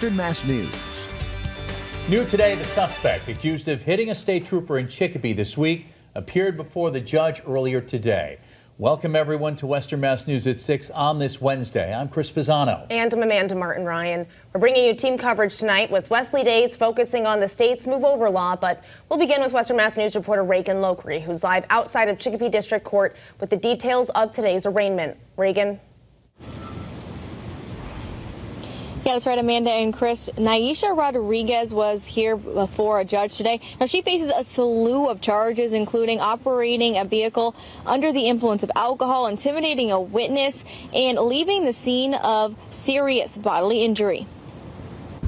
Western Mass News. New today, the suspect accused of hitting a state trooper in Chicopee this week appeared before the judge earlier today. Welcome everyone to Western Mass News at 6 on this Wednesday. I'm Chris Pisano. And I'm Amanda Martin Ryan. We're bringing you team coverage tonight with Wesley Days focusing on the state's move over law, but we'll begin with Western Mass News reporter Reagan Lockery, who's live outside of Chicopee District Court with the details of today's arraignment. Reagan. Yeah, that's right, Amanda and Chris. Naisha Rodriguez was here before a judge today. Now, she faces a slew of charges, including operating a vehicle under the influence of alcohol, intimidating a witness, and leaving the scene of serious bodily injury.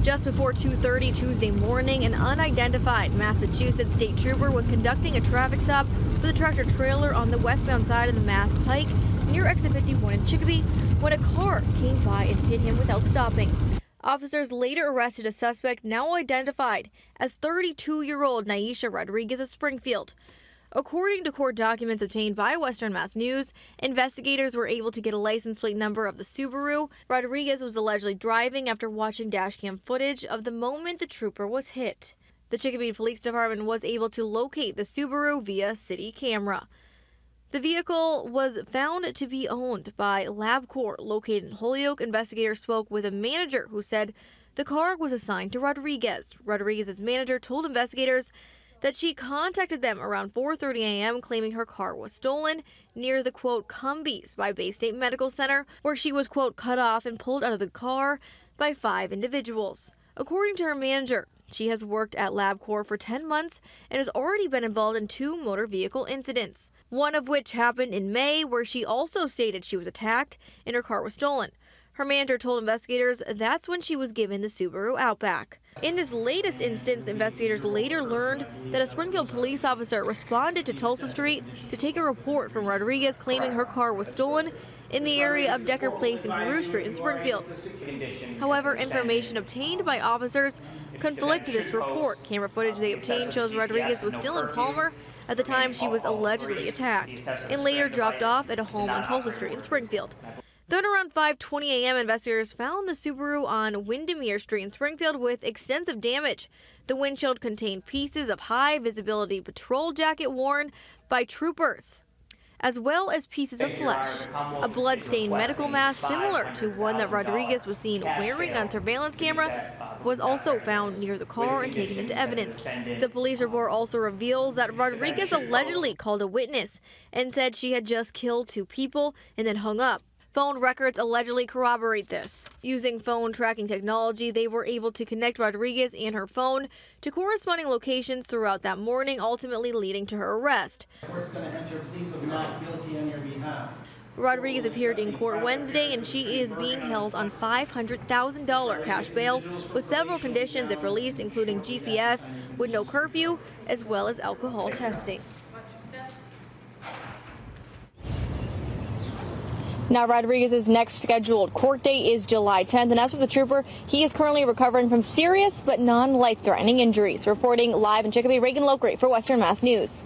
Just before 2:30 Tuesday morning, an unidentified Massachusetts state trooper was conducting a traffic stop with a tractor trailer on the westbound side of the Mass Pike near exit 51 in Chicopee when a car came by and hit him without stopping. Officers later arrested a suspect now identified as 32-year-old Naisha Rodriguez of Springfield. According to court documents obtained by Western Mass News, investigators were able to get a license plate number of the Subaru Rodriguez was allegedly driving after watching dashcam footage of the moment the trooper was hit. The Chicopee Police Department was able to locate the Subaru via city camera. The vehicle was found to be owned by LabCorp, located in Holyoke. Investigators spoke with a manager who said the car was assigned to Rodriguez. Rodriguez's manager told investigators that she contacted them around 4:30 a.m. claiming her car was stolen near the, quote, Cumbies by Bay State Medical Center, where she was, quote, cut off and pulled out of the car by 5 individuals. According to her manager, she has worked at LabCorp for 10 months and has already been involved in 2 motor vehicle incidents, one of which happened in May, where she also stated she was attacked and her car was stolen. Her manager told investigators that's when she was given the Subaru Outback. In this latest instance, investigators later learned that a Springfield police officer responded to Tulsa Street to take a report from Rodriguez claiming her car was stolen in the area of Decker Place and Carew Street in Springfield. However, information obtained by officers conflicted this report. Camera footage they obtained shows Rodriguez was still in Palmer at the time she was allegedly attacked and later dropped off at a home on Tulsa Street in Springfield. Then around 5:20 a.m., investigators found the Subaru on Windermere Street in Springfield with extensive damage. The windshield contained pieces of high-visibility patrol jacket worn by troopers, as well as pieces of flesh. A blood-stained medical mask similar to one that Rodriguez was seen wearing on surveillance camera was also found near the car and taken into evidence. The police report also reveals that Rodriguez allegedly called a witness and said she had just killed 2 people and then hung up. Phone records allegedly corroborate this. Using phone tracking technology, they were able to connect Rodriguez and her phone to corresponding locations throughout that morning, ultimately leading to her arrest. Court's going to enter pleas of not guilty on your behalf. Rodriguez appeared in court Wednesday, and she is being held on $500,000 cash bail with several conditions if released, including GPS with no curfew, as well as alcohol testing. Now, Rodriguez's next scheduled court date is July 10th, and as for the trooper, he is currently recovering from serious but non-life-threatening injuries. Reporting live in Chicopee, Reagan Lockery for Western Mass News.